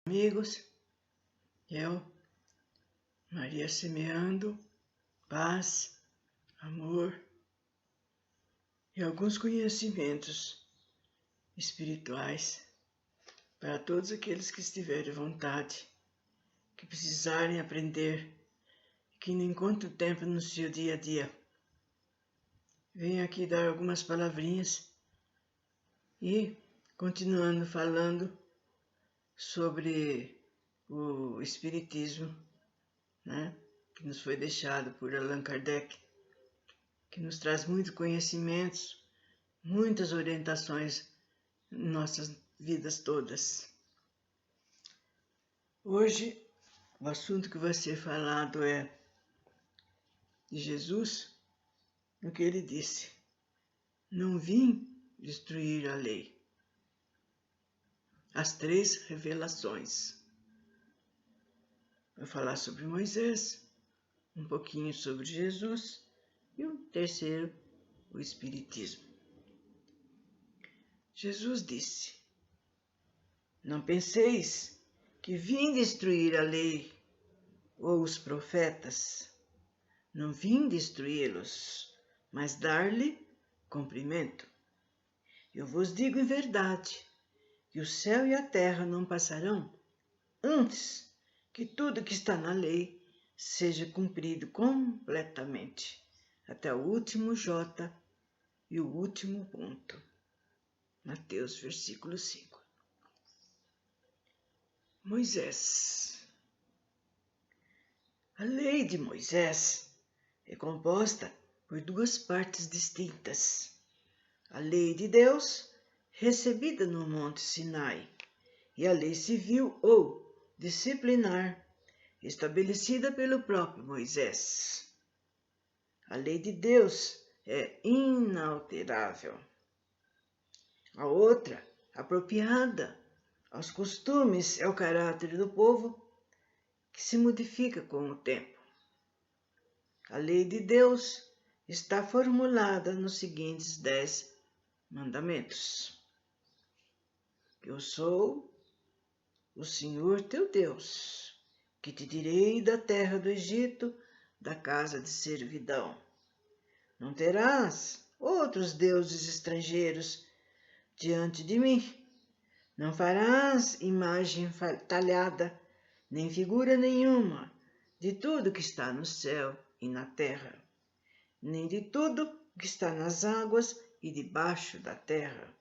Amigos, eu, Maria, semeando paz, amor e alguns conhecimentos espirituais para todos aqueles que estiverem à vontade, que precisarem aprender, que não encontram tempo no seu dia a dia. Venho aqui dar algumas palavrinhas e continuando falando sobre o Espiritismo, né, que nos foi deixado por Allan Kardec, que nos traz muitos conhecimentos, muitas orientações em nossas vidas todas. Hoje, o assunto que vai ser falado é de Jesus, no que ele disse: não vim destruir a lei. As 3 revelações. Vou falar sobre Moisés, um pouquinho sobre Jesus e o terceiro, o Espiritismo. Jesus disse: não penseis que vim destruir a lei ou os profetas. Não vim destruí-los, mas dar-lhe cumprimento. Eu vos digo em verdade que o céu e a terra não passarão antes que tudo que está na lei seja cumprido completamente, até o último J e o último ponto. Mateus, versículo 5. Moisés. A lei de Moisés é composta por 2 partes distintas. A lei de Deus, recebida no Monte Sinai, e a lei civil ou disciplinar, estabelecida pelo próprio Moisés. A lei de Deus é inalterável. A outra, apropriada aos costumes e ao caráter do povo, que se modifica com o tempo. A lei de Deus está formulada nos seguintes 10 mandamentos. Eu sou o Senhor teu Deus, que te tirei da terra do Egito, da casa de servidão. Não terás outros deuses estrangeiros diante de mim. Não farás imagem talhada, nem figura nenhuma de tudo que está no céu e na terra, nem de tudo que está nas águas e debaixo da terra.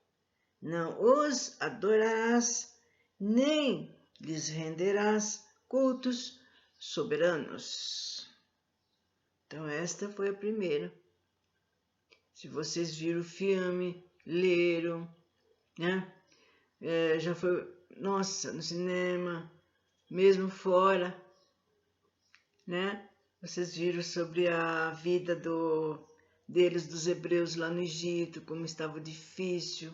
Não os adorarás, nem lhes renderás cultos soberanos. Então esta foi a primeira. Se vocês viram o filme, leram, né? Já foi, nossa, no cinema, mesmo fora, né? Vocês viram sobre a vida deles, dos hebreus lá no Egito, como estava difícil.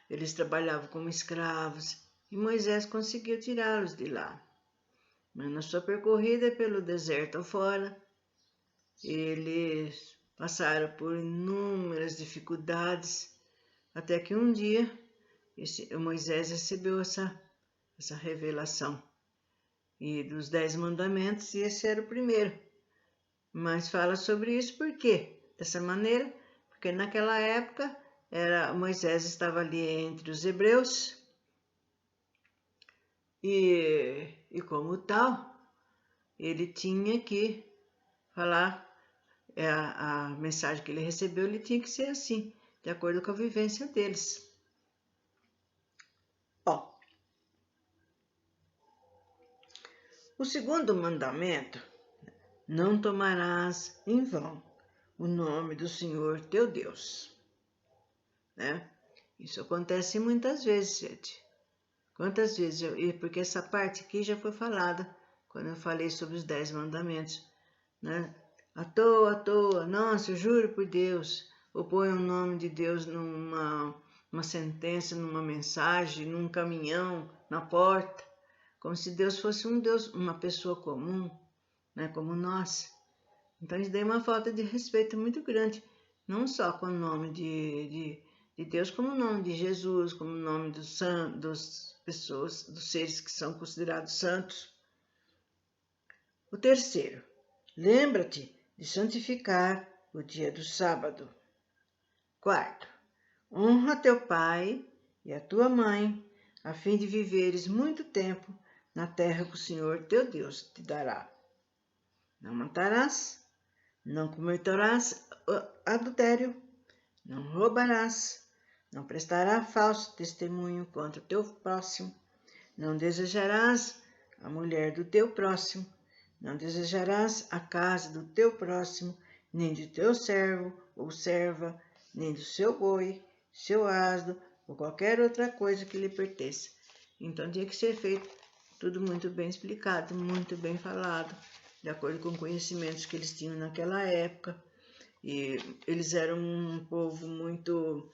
Eles trabalhavam como escravos e Moisés conseguiu tirá-los de lá. Mas na sua percorrida pelo deserto afora, eles passaram por inúmeras dificuldades, até que um dia Moisés recebeu essa revelação e dos 10 mandamentos, e esse era o primeiro. Mas fala sobre isso por quê? Dessa maneira, porque naquela época Moisés estava ali entre os hebreus e como tal, ele tinha que falar, a mensagem que ele recebeu, ele tinha que ser assim, de acordo com a vivência deles. O segundo mandamento: não tomarás em vão o nome do Senhor teu Deus. Né? Isso acontece muitas vezes, gente. Quantas vezes? Porque essa parte aqui já foi falada quando eu falei sobre os 10 mandamentos. Né? À toa, nossa, eu juro por Deus, ou põe o nome de Deus numa sentença, numa mensagem, num caminhão, na porta, como se Deus fosse um Deus, uma pessoa comum, né, como nós. Então isso daí é uma falta de respeito muito grande, não só com o nome de de Deus, como o nome de Jesus, como o nome das pessoas, dos seres que são considerados santos. O terceiro, lembra-te de santificar o dia do sábado. Quarto, honra teu pai e a tua mãe, a fim de viveres muito tempo na terra que o Senhor teu Deus te dará. Não matarás, não cometerás adultério, não roubarás, não prestarás falso testemunho contra o teu próximo, não desejarás a mulher do teu próximo, não desejarás a casa do teu próximo, nem do teu servo ou serva, nem do seu boi, seu asno, ou qualquer outra coisa que lhe pertença. Então tinha que ser feito tudo muito bem explicado, muito bem falado, de acordo com conhecimentos que eles tinham naquela época. E eles eram um povo muito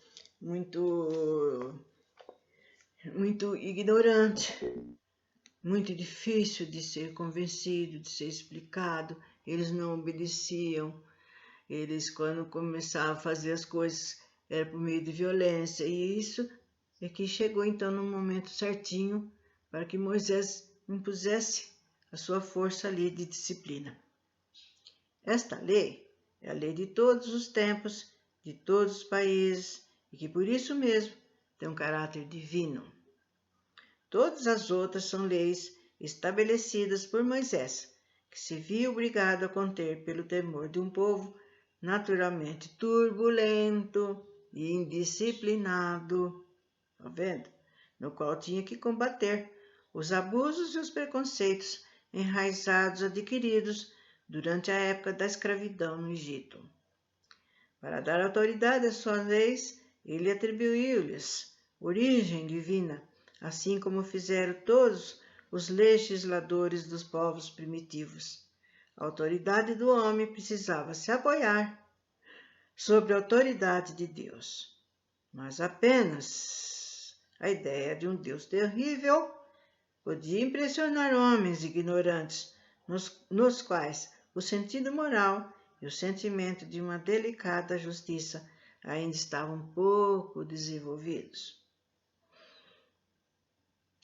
ignorante, muito difícil de ser convencido, de ser explicado. Eles não obedeciam. Eles, quando começavam a fazer as coisas, era por meio de violência. E isso é que chegou então no momento certinho para que Moisés impusesse a sua força ali de disciplina. Esta lei é a lei de todos os tempos, de todos os países, e que por isso mesmo tem um caráter divino. Todas as outras são leis estabelecidas por Moisés, que se viu obrigado a conter pelo temor de um povo naturalmente turbulento e indisciplinado, tá vendo? No qual tinha que combater os abusos e os preconceitos enraizados adquiridos durante a época da escravidão no Egito. Para dar autoridade às suas leis, ele atribuiu-lhes origem divina, assim como fizeram todos os legisladores dos povos primitivos. A autoridade do homem precisava se apoiar sobre a autoridade de Deus, mas apenas a ideia de um Deus terrível podia impressionar homens ignorantes, nos quais o sentido moral e o sentimento de uma delicada justiça ainda estavam pouco desenvolvidos.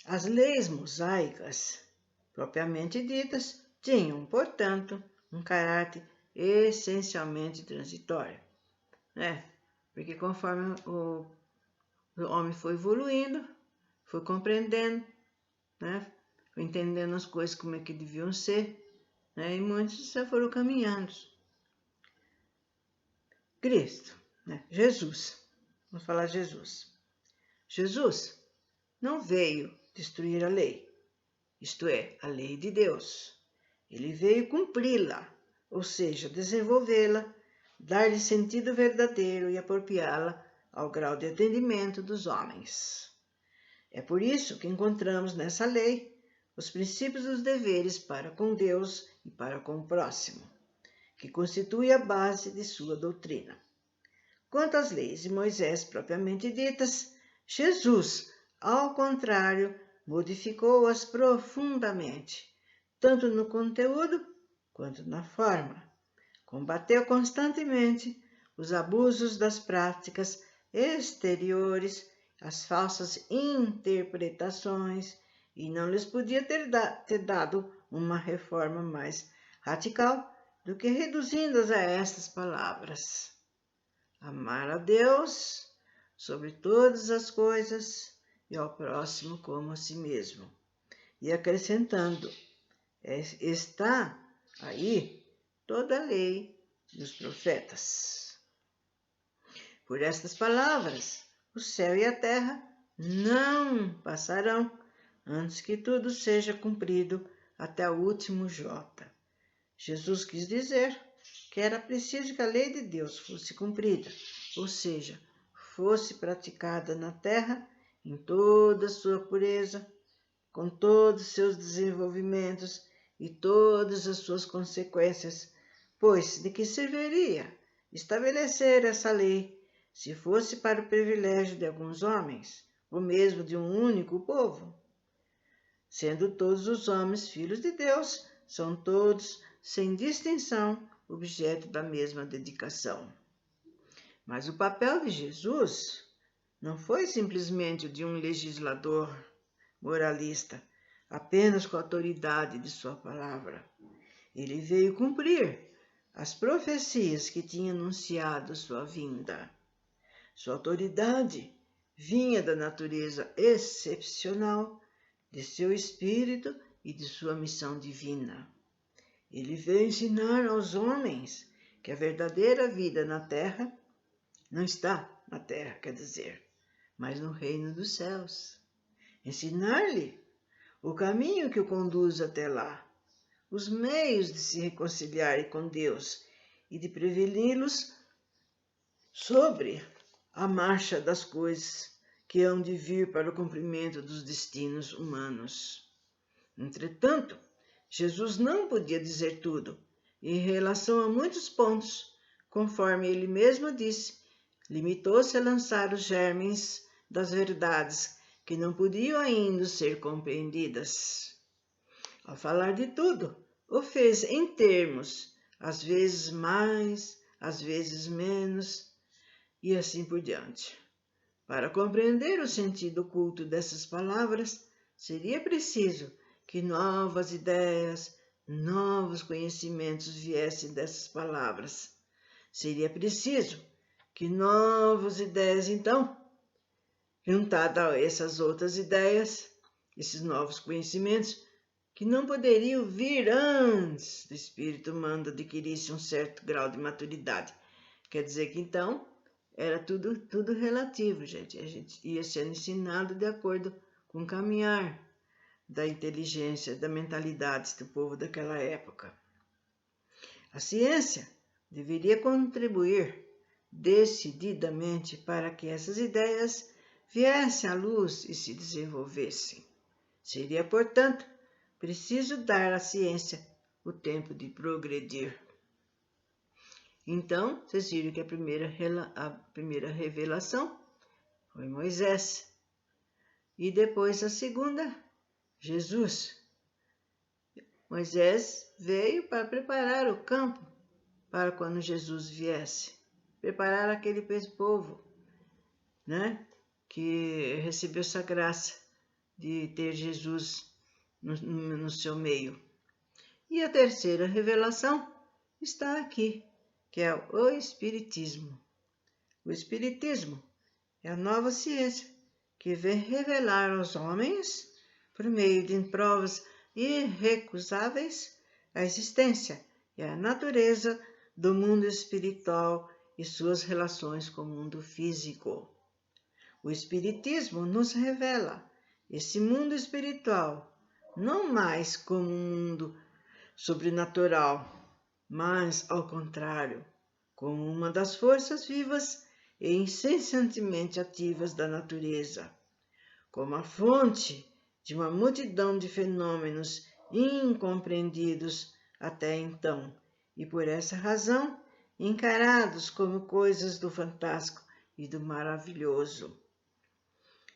As leis mosaicas, propriamente ditas, tinham, portanto, um caráter essencialmente transitório, porque conforme o homem foi evoluindo, foi compreendendo, foi entendendo as coisas como é que deviam ser, e muitos já foram caminhando. Cristo, Jesus, vamos falar Jesus. Jesus não veio destruir a lei, isto é, a lei de Deus. Ele veio cumpri-la, ou seja, desenvolvê-la, dar-lhe sentido verdadeiro e apropriá-la ao grau de entendimento dos homens. É por isso que encontramos nessa lei os princípios dos deveres para com Deus e para com o próximo, que constitui a base de sua doutrina. Quanto às leis de Moisés propriamente ditas, Jesus, ao contrário, modificou-as profundamente, tanto no conteúdo quanto na forma. Combateu constantemente os abusos das práticas exteriores, as falsas interpretações, e não lhes podia ter dado uma reforma mais radical do que reduzindo-as a estas palavras: amar a Deus sobre todas as coisas e ao próximo como a si mesmo. E acrescentando, está aí toda a lei dos profetas. Por estas palavras, o céu e a terra não passarão antes que tudo seja cumprido até o último jota. Jesus quis dizer que era preciso que a lei de Deus fosse cumprida, ou seja, fosse praticada na terra em toda a sua pureza, com todos os seus desenvolvimentos e todas as suas consequências, pois de que serviria estabelecer essa lei se fosse para o privilégio de alguns homens, ou mesmo de um único povo? Sendo todos os homens filhos de Deus, são todos, sem distinção, objeto da mesma dedicação. Mas o papel de Jesus não foi simplesmente o de um legislador moralista, apenas com a autoridade de sua palavra. Ele veio cumprir as profecias que tinham anunciado sua vinda. Sua autoridade vinha da natureza excepcional de seu espírito e de sua missão divina. Ele veio ensinar aos homens que a verdadeira vida na terra não está na terra, quer dizer, mas no reino dos céus. Ensinar-lhe o caminho que o conduz até lá, os meios de se reconciliar com Deus e de preveni-los sobre a marcha das coisas que hão de vir para o cumprimento dos destinos humanos. Entretanto, Jesus não podia dizer tudo, e em relação a muitos pontos, conforme ele mesmo disse, limitou-se a lançar os germes das verdades que não podiam ainda ser compreendidas. Ao falar de tudo, o fez em termos, às vezes mais, às vezes menos, e assim por diante. Para compreender o sentido oculto dessas palavras, seria preciso que novas ideias, novos conhecimentos viessem dessas palavras. Seria preciso que novas ideias, então, juntadas a essas outras ideias, esses novos conhecimentos, que não poderiam vir antes do espírito humano adquirisse um certo grau de maturidade. Quer dizer que, então, era tudo relativo, gente. A gente ia sendo ensinado de acordo com o caminhar da inteligência, da mentalidade do povo daquela época. A ciência deveria contribuir decididamente para que essas ideias viessem à luz e se desenvolvessem. Seria, portanto, preciso dar à ciência o tempo de progredir. Então, vocês viram que a primeira revelação foi Moisés. E depois a segunda, Jesus. Moisés veio para preparar o campo para quando Jesus viesse. Preparar aquele povo, né, que recebeu essa graça de ter Jesus no seu meio. E a terceira revelação está aqui, que é o Espiritismo. O Espiritismo é a nova ciência que vem revelar aos homens, por meio de provas irrecusáveis, a existência e a natureza do mundo espiritual e suas relações com o mundo físico. O Espiritismo nos revela esse mundo espiritual não mais como um mundo sobrenatural, mas, ao contrário, como uma das forças vivas e incessantemente ativas da natureza, como a fonte de uma multidão de fenômenos incompreendidos até então, e por essa razão encarados como coisas do fantástico e do maravilhoso.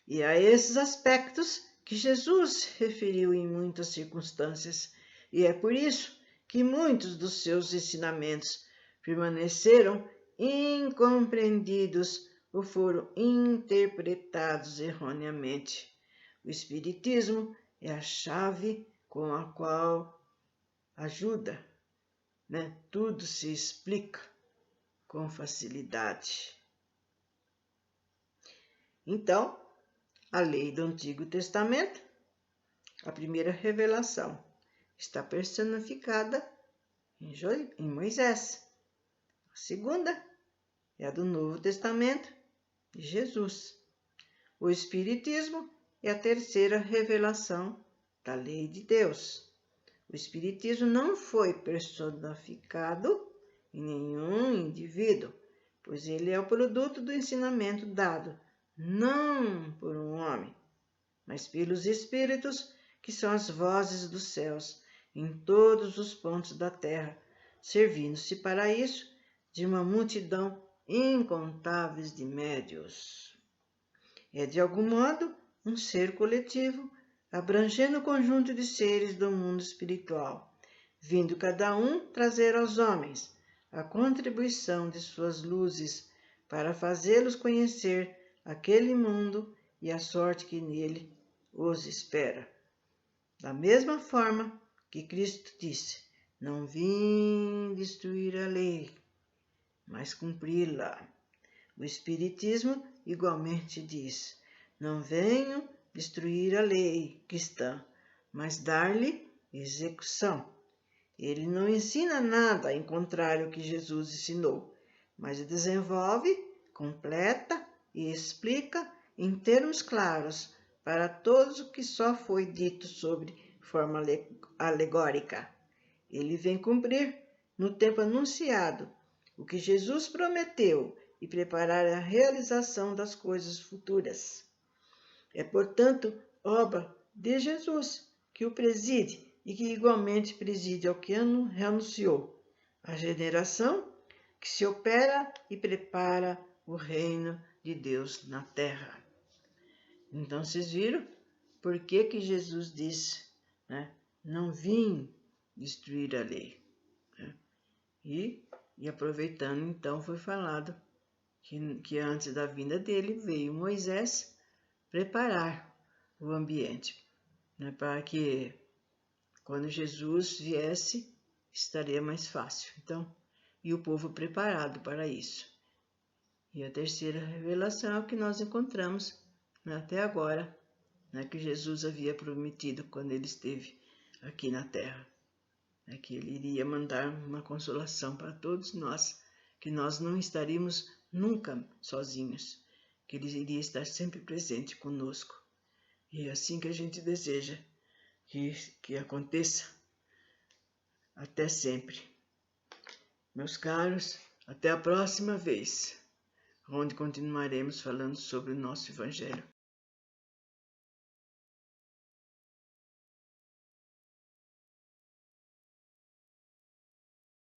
E a esses aspectos que Jesus referiu em muitas circunstâncias, e é por isso que muitos dos seus ensinamentos permaneceram incompreendidos ou foram interpretados erroneamente. O Espiritismo é a chave com a qual ajuda, tudo se explica com facilidade. Então, a lei do Antigo Testamento, a primeira revelação, está personificada em Moisés. A segunda é a do Novo Testamento, de Jesus. O Espiritismo é a terceira revelação da lei de Deus. O Espiritismo não foi personificado em nenhum indivíduo, pois ele é o produto do ensinamento dado não por um homem, mas pelos Espíritos, que são as vozes dos céus em todos os pontos da terra, servindo-se para isso de uma multidão incontáveis de médios. É, de algum modo, um ser coletivo, abrangendo o conjunto de seres do mundo espiritual, vindo cada um trazer aos homens a contribuição de suas luzes para fazê-los conhecer aquele mundo e a sorte que nele os espera. Da mesma forma que Cristo disse: não vim destruir a lei, mas cumpri-la. O Espiritismo igualmente diz: não venho destruir a lei cristã, mas dar-lhe execução. Ele não ensina nada em contrário ao que Jesus ensinou, mas desenvolve, completa e explica em termos claros para todos o que só foi dito sobre forma alegórica. Ele vem cumprir, no tempo anunciado, o que Jesus prometeu e preparar a realização das coisas futuras. É, portanto, obra de Jesus que o preside e que igualmente preside ao que renunciou, a generação que se opera e prepara o reino de Deus na terra. Então, vocês viram por que Jesus disse, né, não vim destruir a lei. Né? E aproveitando, então, foi falado que antes da vinda dele veio Moisés preparar o ambiente, né, para que quando Jesus viesse, estaria mais fácil. Então, e o povo preparado para isso. E a terceira revelação é o que nós encontramos, né, até agora, né, que Jesus havia prometido quando ele esteve aqui na terra, né, que ele iria mandar uma consolação para todos nós, que nós não estaríamos nunca sozinhos, que ele iria estar sempre presente conosco. E é assim que a gente deseja que aconteça até sempre. Meus caros, até a próxima vez, onde continuaremos falando sobre o nosso Evangelho.